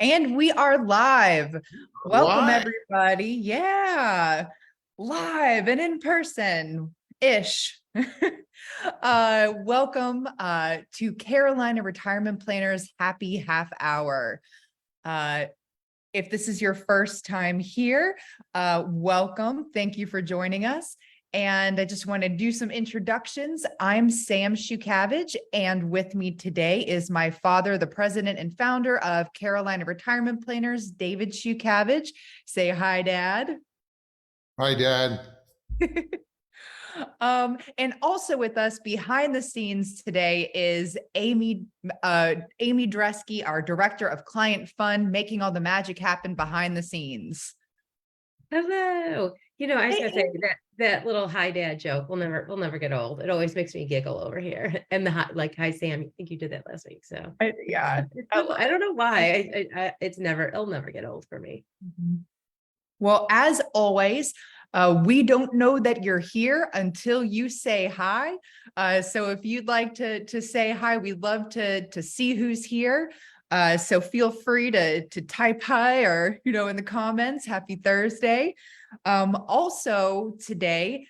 And we are live. Welcome, Why? everybody. Yeah, live and in person ish. Welcome to Carolina Retirement Planners Happy Half Hour. If this is your first time here, welcome. Thank you for joining us. And I just want to do some introductions. I'm Sam Shukavage, and with me today is my father, the president and founder of Carolina Retirement Planners, David Shukavage. Say hi, Dad. Hi, Dad. And also with us behind the scenes today is Amy Dresky, our director of client fund, making all the magic happen behind the scenes. Hello. I was gonna say Hey. that little hi dad joke will never get old. It always makes me giggle over here. And the hi Sam, I think you did that last week. So Yeah, I don't know why. It'll never get old for me. Well, as always, we don't know that you're here until you say hi. So if you'd like to say hi, we'd love to see who's here. So feel free to type hi or, in the comments. Happy Thursday. Also today,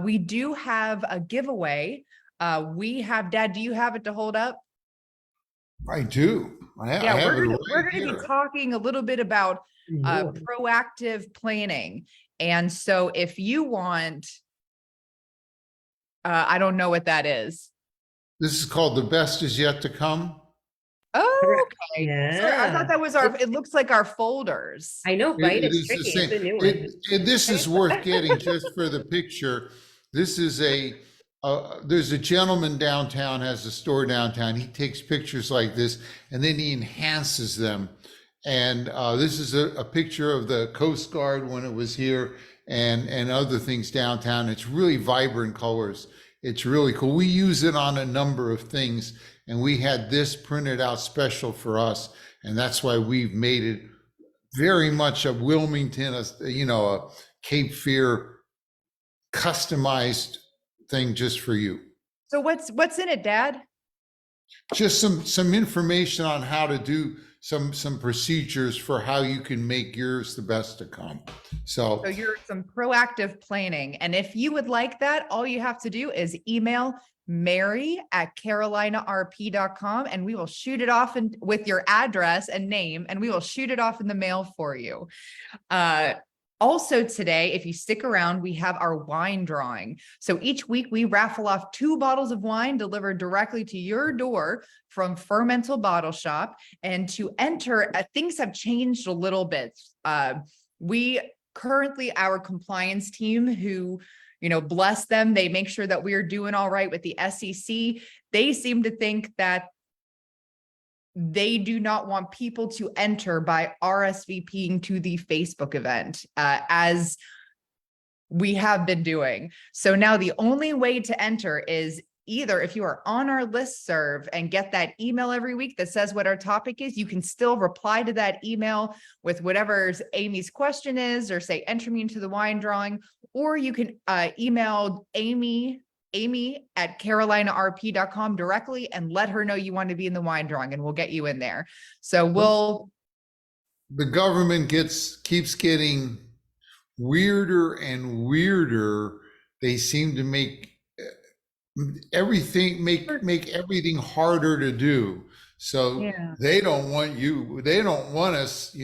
we do have a giveaway. We have, Dad, do you have it to hold up? I do. I have We're it gonna, right be here. talking a little bit about proactive planning. And so if you want, I don't know what that is. This is called The Best Is Yet to Come. Oh, okay. Yeah. Sorry, I thought that was it looks like our folders. I know, right? It It's is the tricky. same. It's a new one. This is worth getting just for the picture. This is there's a gentleman downtown, has a store downtown. He takes pictures like this and then he enhances them. And this is a picture of the Coast Guard when it was here and other things downtown. It's really vibrant colors. It's really cool. We use it on a number of things, and we had this printed out special for us, and that's why we've made it very much a Wilmington, a Cape Fear customized thing just for you. So what's in it, Dad? Just some information on how to do some procedures for how you can make yours the best to come. So you're some proactive planning. And if you would like that, all you have to do is email mary@carolinarp.com and we will shoot it off with your address and name, and we will shoot it off in the mail for you. Also today, if you stick around, we have our wine drawing. So each week we raffle off 2 bottles of wine delivered directly to your door from Fermental Bottle Shop. And to enter, things have changed a little bit. We currently, our compliance team who, bless them, they make sure that we're doing all right with the SEC. They seem to think that they do not want people to enter by RSVPing to the Facebook event, as we have been doing. So now the only way to enter is either if you are on our listserv and get that email every week that says what our topic is, you can still reply to that email with whatever Amy's question is, or say, enter me into the wine drawing, or you can email amy@carolinarp.com directly and let her know you want to be in the wine drawing, and we'll get you in there. So the government keeps getting weirder and weirder. They seem to make everything harder to do. So yeah. They don't want us,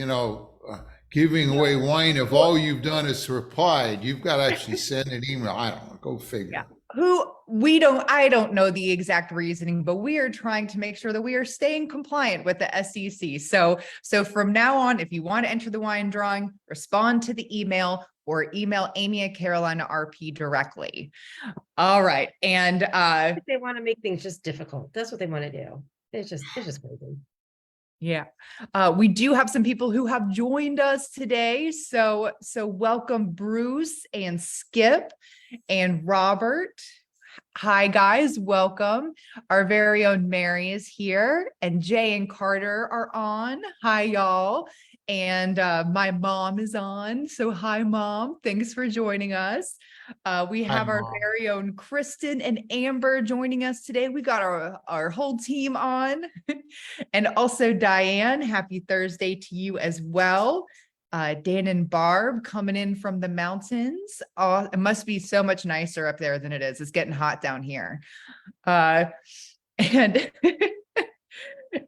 giving away wine if all you've done is replied. You've got to actually send an email. I don't know, go figure. Yeah. I don't know the exact reasoning, but we are trying to make sure that we are staying compliant with the SEC. So from now on, if you want to enter the wine drawing, respond to the email or email amy@carolinarp directly. All right. And they want to make things just difficult. That's what they want to do. It's just crazy. Yeah. We do have some people who have joined us today. So welcome Bruce and Skip and Robert. Hi guys, welcome. Our very own Mary is here, and Jay and Carter are on. Hi y'all. And my mom is on. So hi, Mom. Thanks for joining us. We have our Mom. very own Kristen and Amber joining us today. We got our whole team on. And also Diane, happy Thursday to you as well. Dan and Barb coming in from the mountains. Oh, it must be so much nicer up there than it is. It's getting hot down here. And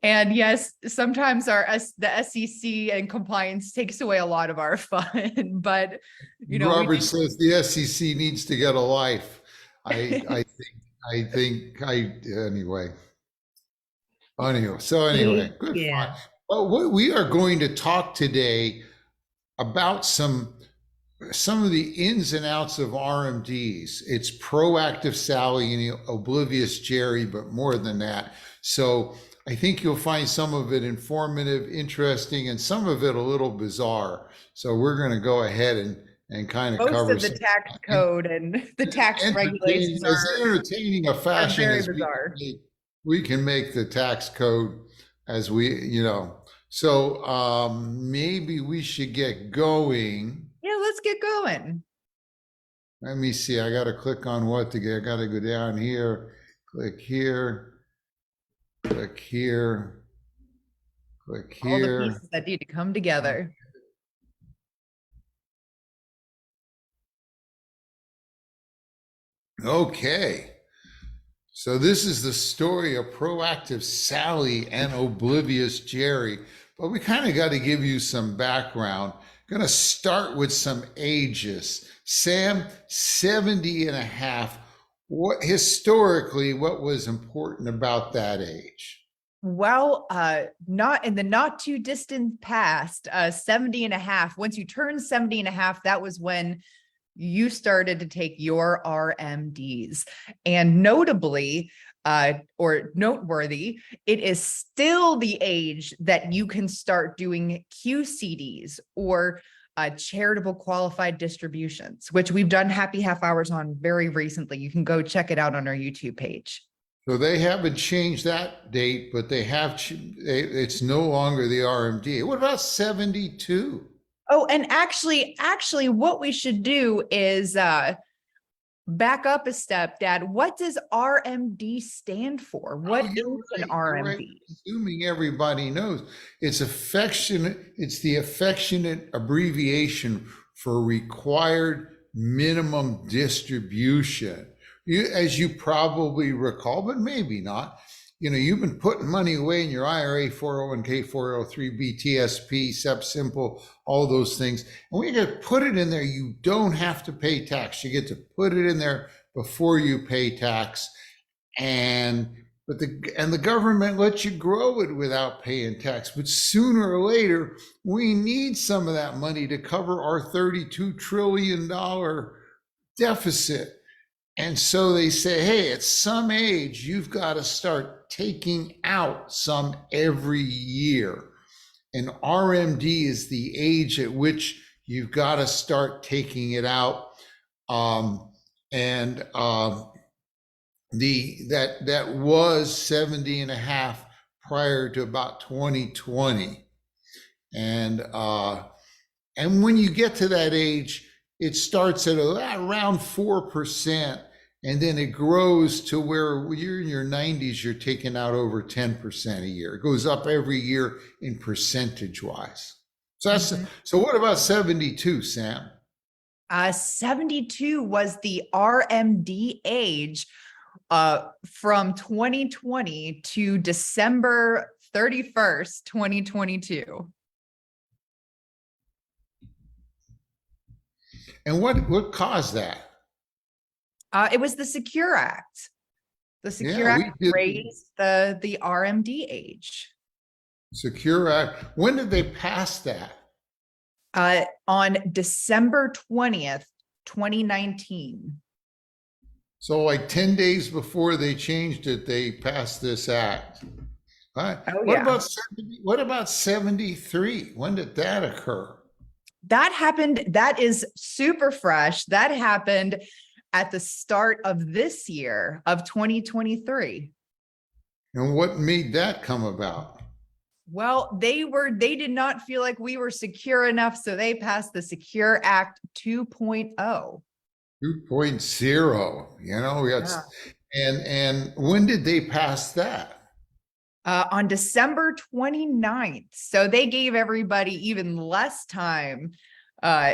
and yes, sometimes the SEC and compliance takes away a lot of our fun, but you know, Robert says the SEC needs to get a life. Anyway. Anyway, good Yeah. fun. Well, we are going to talk today about some of the ins and outs of RMDs. It's proactive Sally and oblivious Jerry, but more than that. So I think you'll find some of it informative, interesting, and some of it a little bizarre. So we're going to go ahead and kind of most cover of the tax code and the tax regulations as are entertaining a fashion very as bizarre. we can make the tax code as so maybe we should get going. Yeah, let's get going. Let me see. I got to click on what to get. I got to go down here, click here, click here, click All the here. pieces that need to come together. Okay. So this is the story of proactive Sally and oblivious Jerry. But we kind of got to give you some background. Going to start with some ages. Sam, 70 and a half. What historically, what was important about that age? Well, not in the not too distant past, 70 and a half. Once you turn 70 and a half, that was when you started to take your RMDs. And notably, or noteworthy, it is still the age that you can start doing QCDs or charitable qualified distributions, which we've done happy half hours on very recently. You can go check it out on our YouTube page. So they haven't changed that date, but they have, it's no longer the RMD. What about 72? Oh, and actually, what we should do is back up a step, Dad. What does RMD stand for? What is an RMD? Right. Assuming everybody knows, it's the affectionate abbreviation for required minimum distribution. As you probably recall, but maybe not, you've been putting money away in your IRA, 401k, 403b, TSP, SEP Simple, all those things. And when you get to put it in there, you don't have to pay tax. You get to put it in there before you pay tax. And the government lets you grow it without paying tax. But sooner or later, we need some of that money to cover our $32 trillion deficit. And so they say, hey, at some age, you've got to start taking out some every year. And RMD is the age at which you've got to start taking it out. That was 70 and a half prior to about 2020. And when you get to that age, it starts at around 4%. And then it grows to where you're in your 90s, you're taking out over 10% a year. It goes up every year in percentage wise. So so what about 72, Sam? 72 was the RMD age from 2020 to December 31st, 2022. And what caused that? It was the Secure Act. The Secure Act raised the RMD age. Secure Act. When did they pass that? On December 20th, 2019. So like 10 days before they changed it, they passed this act. Right. Oh, What about 73? When did that occur? That happened. That is super fresh. That happened at the start of this year of 2023. And what made that come about? Well, they did not feel like we were secure enough, so they passed the Secure Act 2.0. 2.0, Yeah. and when did they pass that? On December 29th. So they gave everybody even less time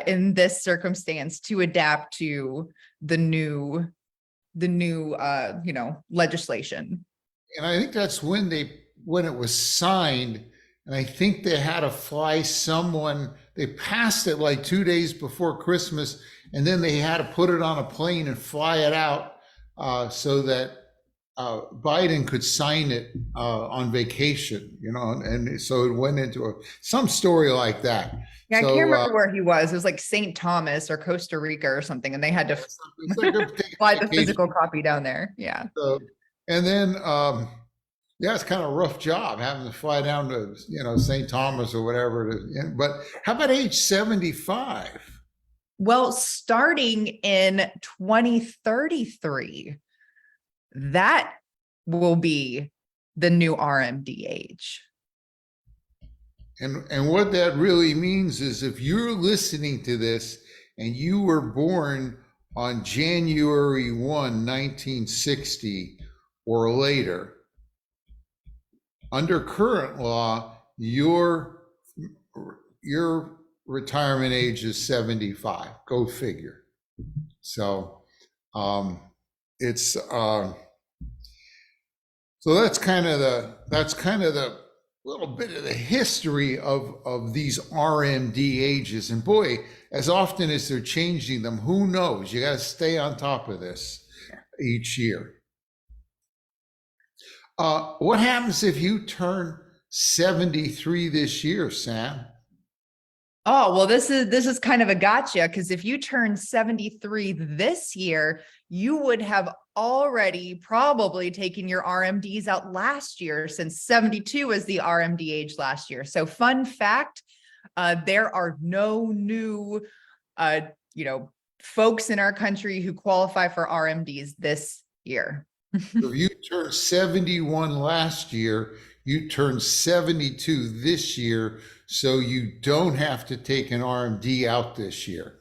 in this circumstance to adapt to the new legislation. And I think that's when it was signed. And I think they had to fly someone, they passed it like 2 days before Christmas, and then they had to put it on a plane and fly it out so that Biden could sign it on vacation, and so it went into some story like that. Yeah, I So, can't remember where he was. It was like St. Thomas or Costa Rica or something, and they had to it's like they're taking fly the vacation. physical copy down there. Yeah. So, and then, yeah, it's kind of a rough job having to fly down to, St. Thomas or whatever it is. But how about age 75? Well, starting in 2033, that will be the new RMD age. And what that really means is if you're listening to this and you were born on January 1, 1960 or later, under current law, your retirement age is 75. Go figure. So it's so that's kind of the little bit of the history of these RMD ages. And boy, as often as they're changing them, who knows? You got to stay on top of this each year. What happens if you turn 73 this year, Sam? Oh, well, this is kind of a gotcha, because if you turn 73 this year, you would have already probably taken your RMDs out last year, since 72 was the RMD age last year. So fun fact, there are no new, folks in our country who qualify for RMDs this year. So if you turned 71 last year, you turned 72 this year, so you don't have to take an RMD out this year.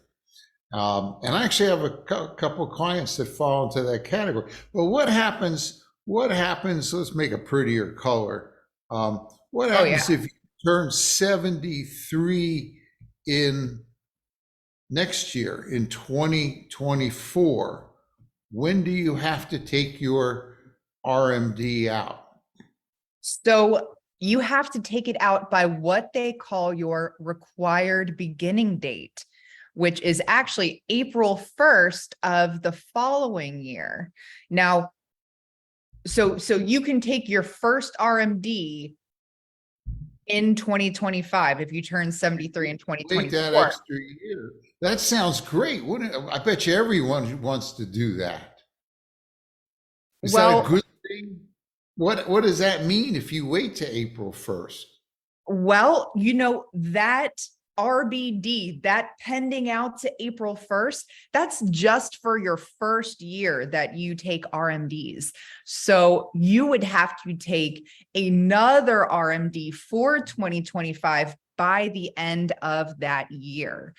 And I actually have a couple of clients that fall into that category. But what happens, let's make a prettier color. What happens if you turn 73 in next year, in 2024? When do you have to take your RMD out? So you have to take it out by what they call your required beginning date, which is actually April 1st of the following year. Now, so you can take your first RMD in 2025 if you turn 73 in 2024. Wait that extra year. That sounds great, wouldn't it? I bet you everyone wants to do that. Is that a good thing? What does that mean if you wait to April 1st? Well, that RBD, that pending out to April 1st, that's just for your first year that you take RMDs. So you would have to take another RMD for 2025 by the end of that year.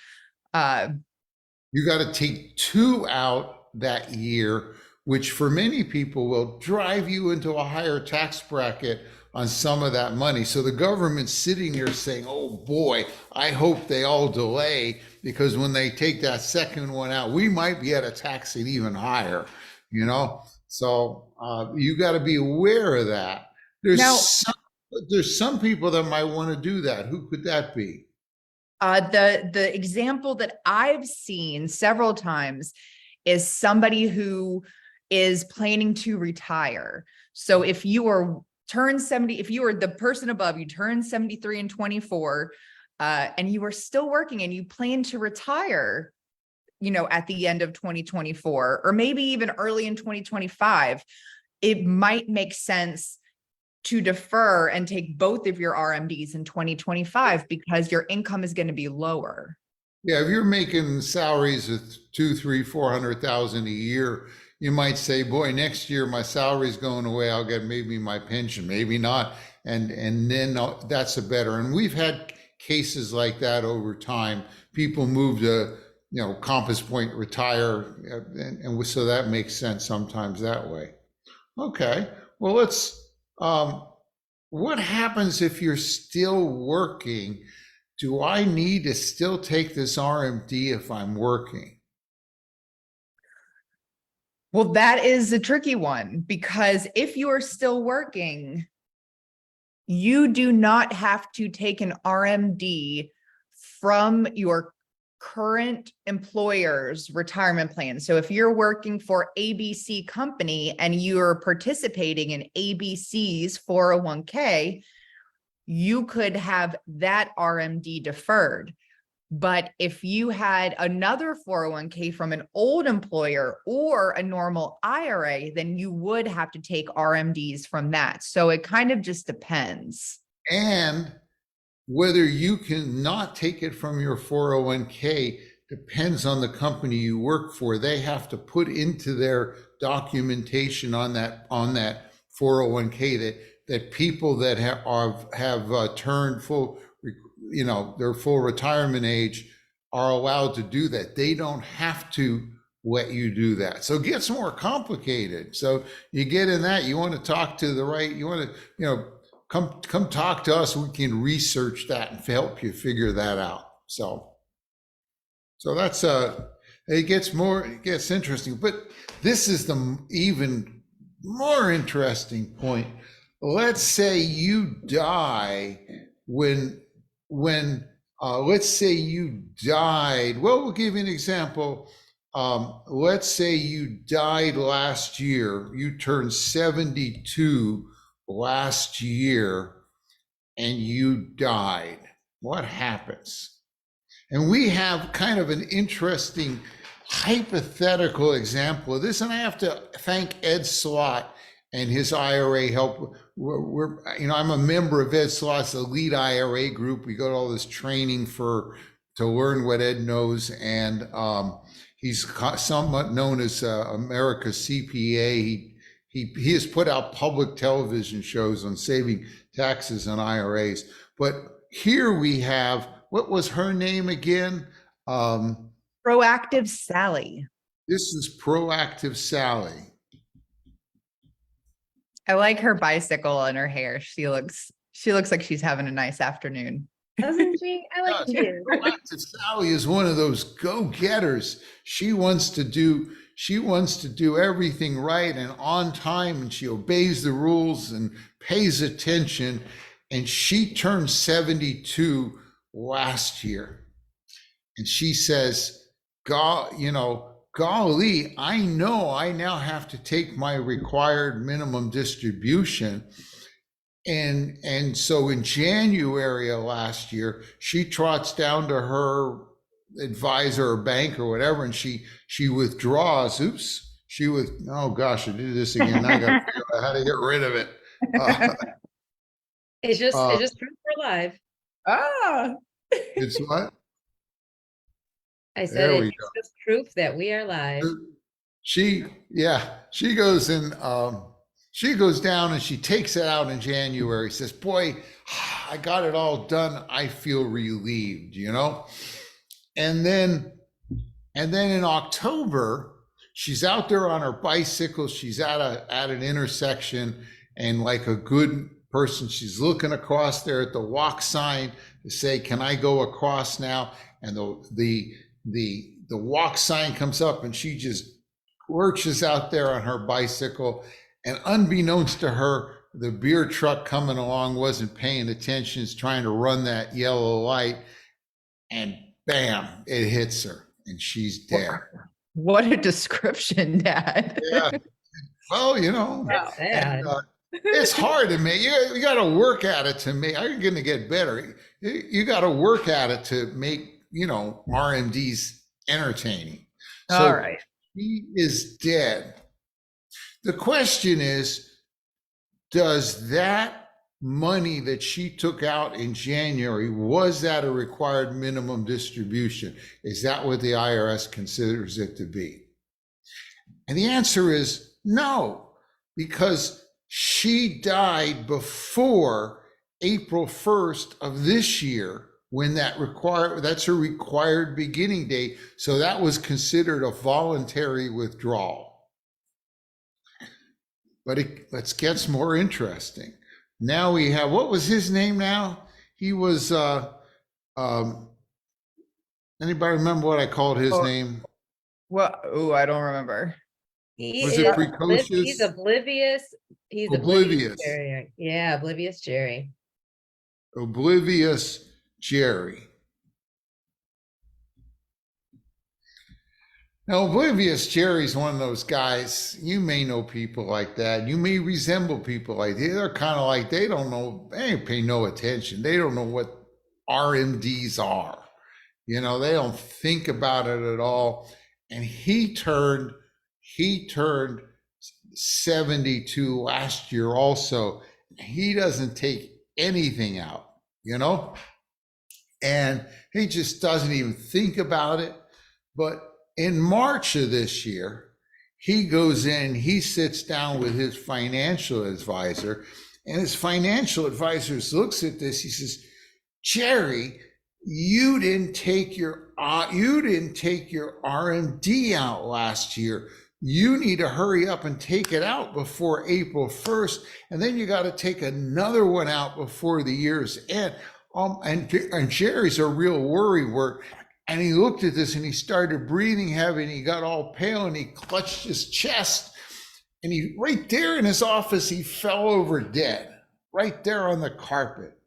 You got to take 2 out that year, which for many people will drive you into a higher tax bracket on some of that money. So the government's sitting here saying, oh boy, I hope they all delay, because when they take that second one out, we might be able to tax it even higher, So you got to be aware of that. There's some people that might want to do that. Who could that be? The example that I've seen several times is somebody who is planning to retire. So if you are if you are the person above, you turn 73 and 24, and you are still working and you plan to retire, at the end of 2024, or maybe even early in 2025, it might make sense to defer and take both of your RMDs in 2025 because your income is going to be lower. Yeah, if you're making salaries of 200,000, 300,000, 400,000 a year, you might say, boy, next year my salary's going away. I'll get maybe my pension, maybe not. and then that's a better. And we've had cases like that over time. People move to, Compass Point, retire, and so that makes sense sometimes that way. Okay, well, what happens if you're still working? Do I need to still take this RMD if I'm working? Well, that is a tricky one, because if you're still working, you do not have to take an RMD from your current employer's retirement plan. So if you're working for ABC company and you're participating in ABC's 401k, you could have that RMD deferred. But if you had another 401k from an old employer or a normal IRA, then you would have to take RMDs from that. So it kind of just depends. And whether you can not take it from your 401k depends on the company you work for. They have to put into their documentation on that 401k that people that have turned full, their full retirement age are allowed to do that. They don't have to let you do that. So it gets more complicated. So you get in that, you want to talk to the right, you want to, come talk to us. We can research that and help you figure that out. So that's it gets interesting, but this is the even more interesting point. Let's say you die let's say you died. Well, we'll give you an example. Let's say you died last year. You turned 72 last year and you died. What happens? And we have kind of an interesting hypothetical example of this. And I have to thank Ed Slott and his IRA help. I'm a member of Ed Slott's elite IRA group. We go to all this training to learn what Ed knows. And he's somewhat known as America's CPA. He has put out public television shows on saving taxes on IRAs. But here we have, what was her name again? Proactive Sally. This is Proactive Sally. I like her bicycle and her hair. She looks like she's having a nice afternoon. Doesn't she? I like it too. Proactive Sally is one of those go-getters. She wants to do everything right and on time, and she obeys the rules and pays attention. And she turned 72 last year. And she says, golly, I know I now have to take my required minimum distribution. And so in January of last year, she trots down to her advisor or bank or whatever, and she withdraws. Oh gosh, I did this again. I got to figure out how to get rid of it. It's just proof we're live. It's what? I said it's just proof that we are live. She goes in, she goes down and she takes it out in January, says, boy, I got it all done. I feel relieved, And then in October, she's out there on her bicycle. She's at an intersection, and like a good person, she's looking across there at the walk sign to say, can I go across now? And the walk sign comes up, and she just lurches out there on her bicycle. And unbeknownst to her, the beer truck coming along wasn't paying attention. It's trying to run that yellow light, and bam, it hits her, and she's dead. What a description, Dad. Yeah. Well, it's hard to make. You got to work at it to make. I'm going to get better. You got to work at it to make RMDs entertaining. So all right. She is dead. The question is, does that money that she took out in January, was that a required minimum distribution? Is that what the IRS considers it to be? And the answer is no, because She died before April 1st of this year, when that's her required beginning date. So that was considered a voluntary withdrawal. But let's get more interesting. Now we have, what was his name now? He was, anybody remember what I called his name? Well, oh, I don't remember. He Was is it he's precocious? oblivious. He's Oblivious. Jerry. Yeah, Oblivious Jerry. Oblivious Jerry. Now, Oblivious Jerry's one of those guys, you may know people like that. You may resemble people like that. They're kind of like, they don't know, they ain't pay no attention. They don't know what RMDs are. You know, they don't think about it at all. And he turned 72 last year also. He doesn't take anything out, you know? And he just doesn't even think about it. But in March of this year, he goes in, he sits down with his financial advisor, and his financial advisor looks at this. He says, Jerry, you didn't take your RMD out last year. You need to hurry up and take it out before April 1st. And then you got to take another one out before the year's end. And Jerry's a real worrywart. And he looked at this and he started breathing heavy and he got all pale and he clutched his chest. And he, right there in his office, he fell over dead, right there on the carpet.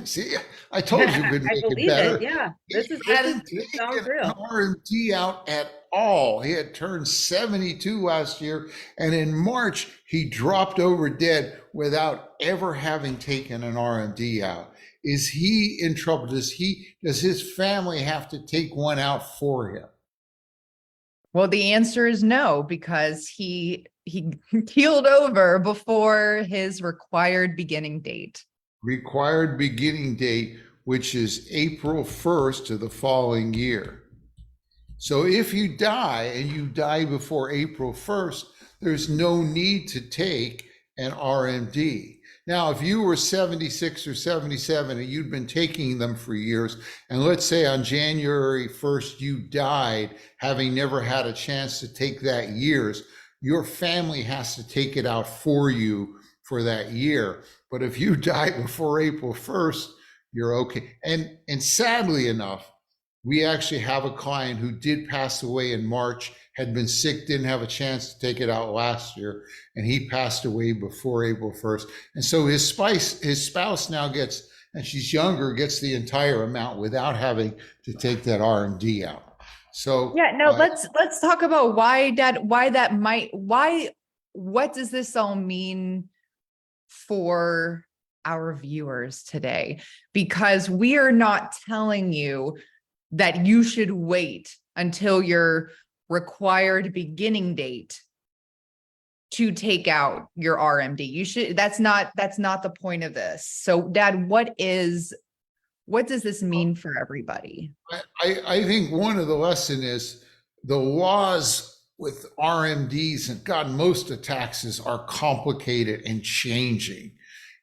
See, I told you could make it better. Yeah, this Hadn't sounds taken real. an RMD out at all. He had turned 72 last year, and in March he dropped over dead without ever having taken an RMD out. Is he in trouble? Does his family have to take one out for him? Well, the answer is no, because he keeled over before his required beginning date. Required beginning date, which is April 1st of the following year. So if you die and you die before April 1st, there's no need to take an RMD. Now, if you were 76 or 77 and you'd been taking them for years, and let's say on January 1st you died, having never had a chance to take that year's, your family has to take it out for you for that year. But if you die before April 1st, you're okay. And sadly enough, we actually have a client who did pass away in March, had been sick, didn't have a chance to take it out last year, and he passed away before April 1st. And so his spouse now gets, and she's younger, gets the entire amount without having to take that RMD out. So yeah, no, let's talk about what does this all mean for our viewers today? Because we are not telling you that you should wait until your required beginning date to take out your RMD. You should, that's not the point of this. So Dad, what does this mean for everybody? I think one of the lesson is the laws with RMDs, and God, most of taxes are complicated and changing.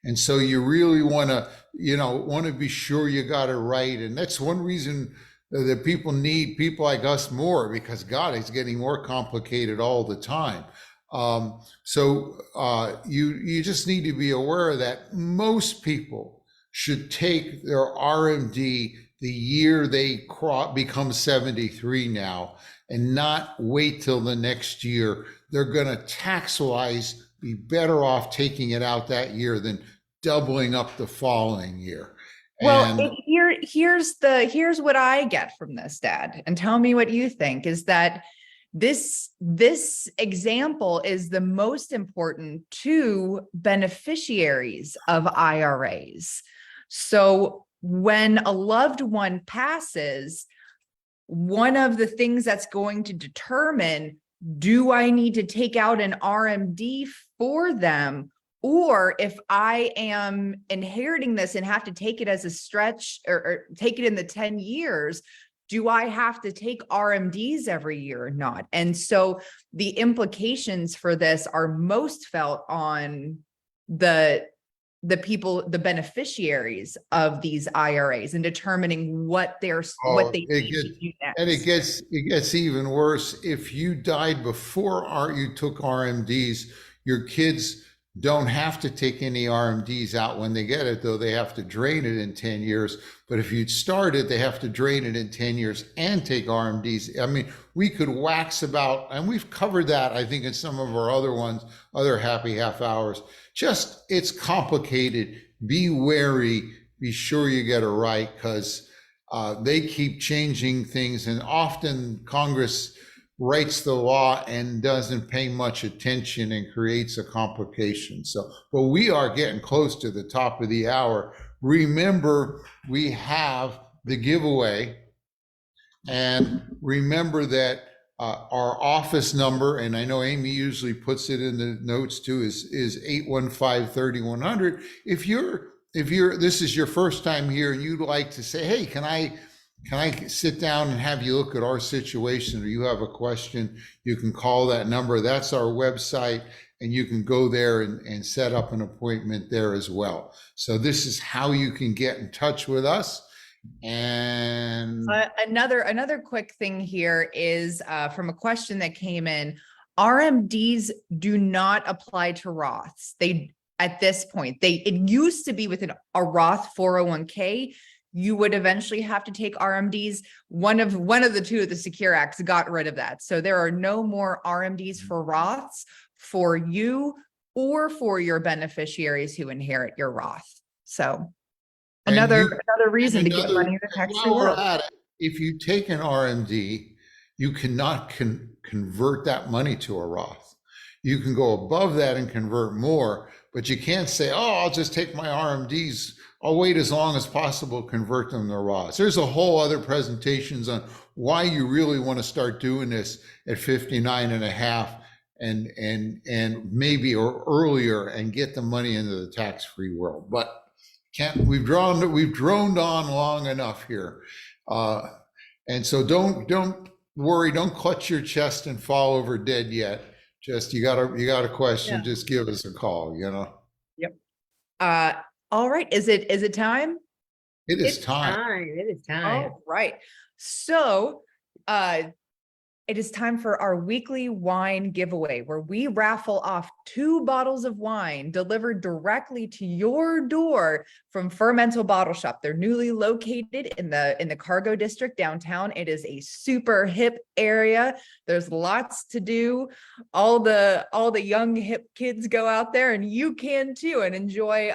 And so you really want to be sure you got it right. And that's one reason that people need people like us more, because God, it's getting more complicated all the time. So you just need to be aware that most people should take their RMD the year they become 73 now, and not wait till the next year. They're going to tax-wise be better off taking it out that year than doubling up the following year. Well, here's what I get from this, Dad, and tell me what you think, is that this example is the most important to beneficiaries of IRAs. So when a loved one passes, one of the things that's going to determine, do I need to take out an RMD for them? Or if I am inheriting this and have to take it as a stretch or take it in the 10 years, do I have to take RMDs every year or not? And so the implications for this are most felt on the people, the beneficiaries of these IRAs, and determining what what they it need gets, to do next. and it gets even worse. If you died before you took RMDs, your kids don't have to take any RMDs out when they get it, though they have to drain it in 10 years. But if you'd started, they have to drain it in 10 years and take RMDs. I mean, we could wax about, and we've covered that, I think, in some of our other ones, other happy half hours. Just, it's complicated. Be wary. Be sure you get it right, because they keep changing things, and often Congress writes the law and doesn't pay much attention and creates a complication. So, but we are getting close to the top of the hour. Remember, we have the giveaway, and remember that our office number, and I know Amy usually puts it in the notes too, is 815-3100. If this is your first time here and you'd like to say, hey, can I sit down and have you look at our situation, or you have a question, you can call that number. That's our website, and you can go there and set up an appointment there as well. So this is how you can get in touch with us. And another quick thing here is from a question that came in. RMDs do not apply to Roths. At this point, it used to be within a Roth 401k. You would eventually have to take RMDs. One of the two of the Secure Acts got rid of that. So there are no more RMDs for Roths for you or for your beneficiaries who inherit your Roth. So another reason to get money in the tax-free world. If you take an RMD, you cannot convert that money to a Roth. You can go above that and convert more, but you can't say, oh, I'll just take my RMDs. I'll wait as long as possible, convert them to Roths. There's a whole other presentations on why you really want to start doing this at 59 and a half and maybe or earlier, and get the money into the tax-free world. But we've droned on long enough here. And so don't worry, don't clutch your chest and fall over dead yet. Just, you got a question, just give us a call, Yep. All right. Is it time? It's time. It is time. All right. So, it is time for our weekly wine giveaway, where we raffle off 2 bottles of wine delivered directly to your door from Fermental Bottle Shop. They're newly located in the Cargo District downtown. It is a super hip area. There's lots to do. All the young hip kids go out there, and you can too, and enjoy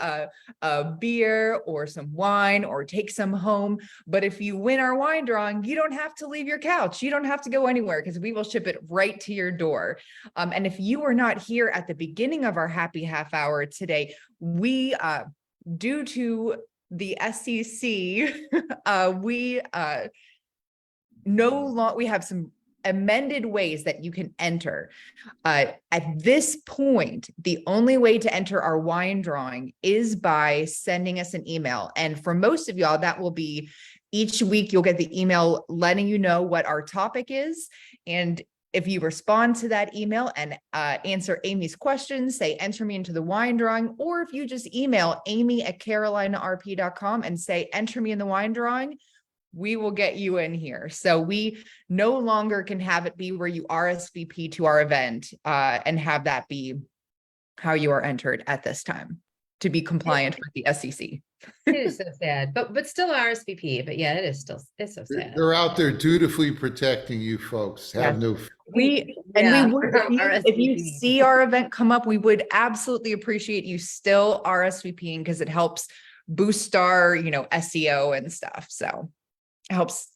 a beer or some wine, or take some home. But if you win our wine drawing, you don't have to leave your couch. You don't have to go anywhere, because we will ship it right to your door. And if you were not here at the beginning of our happy half hour today, we, due to the SEC, we have some amended ways that you can enter. At this point, the only way to enter our wine drawing is by sending us an email. And for most of y'all, that will be each week. You'll get the email letting you know what our topic is. And if you respond to that email and answer Amy's questions, say, enter me into the wine drawing, or if you just email amy@carolinarp.com and say, enter me in the wine drawing, we will get you in here. So we no longer can have it be where you RSVP to our event and have that be how you are entered at this time to be compliant with the SEC. It is so sad, but still RSVP. But yeah, it's so sad. They're out there dutifully protecting you folks. Have no fear. If you see our event come up, we would absolutely appreciate you still RSVPing, because it helps boost our, SEO and stuff. So it helps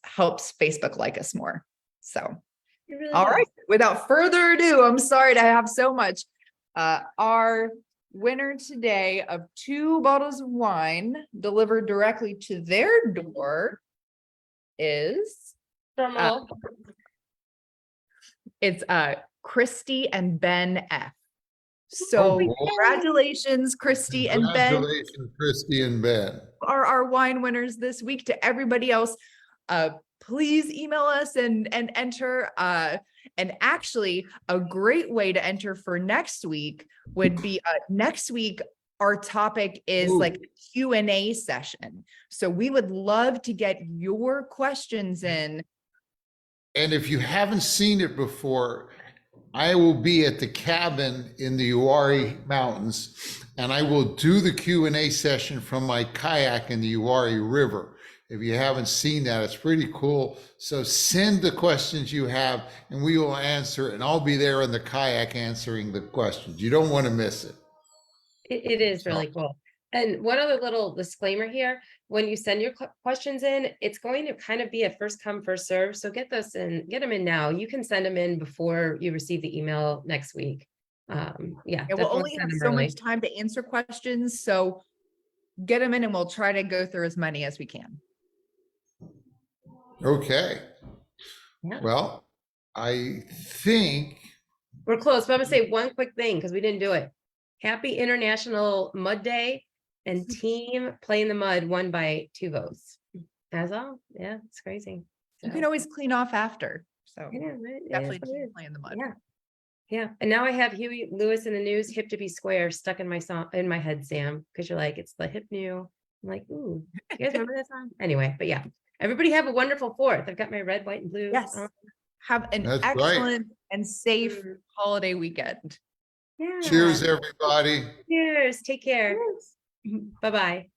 Facebook like us more. So, Really all right, without further ado, I'm sorry to have so much. Our winner today of 2 bottles of wine delivered directly to their door is it's Christy and Ben F. So congratulations, Christy and Ben. Congratulations, Christy and Ben. Are our wine winners this week. To everybody else, please email us and enter. And actually, a great way to enter for next week would be next week. Our topic is like a Q&A session. So we would love to get your questions in. And if you haven't seen it before, I will be at the cabin in the Uwharrie Mountains, and I will do the Q&A session from my kayak in the Uwharrie River. If you haven't seen that, it's pretty cool. So send the questions you have, and we will answer, and I'll be there in the kayak answering the questions. You don't want to miss it. It is really cool. And one other little disclaimer here, when you send your questions in, it's going to kind of be a first come, first serve. So get those in, get them in now. You can send them in before you receive the email next week. Yeah, We'll only have so much time to answer questions. So get them in and we'll try to go through as many as we can. Okay. Yeah. Well, I think We're close, but I'm gonna say one quick thing because we didn't do it. Happy International Mud Day, and team Play in the Mud won by 2 votes. That's all. Yeah, it's crazy. You can always clean off after. So Yeah, right, it definitely is what it team is. Play in the Mud. Yeah. Yeah. And now I have Huey Lewis in the News, Hip to Be Square, stuck in my song in my head, Sam, because you're like, it's the hip new. I'm like, ooh, you guys remember that song? Anyway, but yeah. Everybody have a wonderful 4th. I've got my red, white, and blue. Yes. on. Have an That's right. excellent and safe Mm. holiday weekend. Yeah. cheers, everybody. Cheers. Take care. Bye-bye.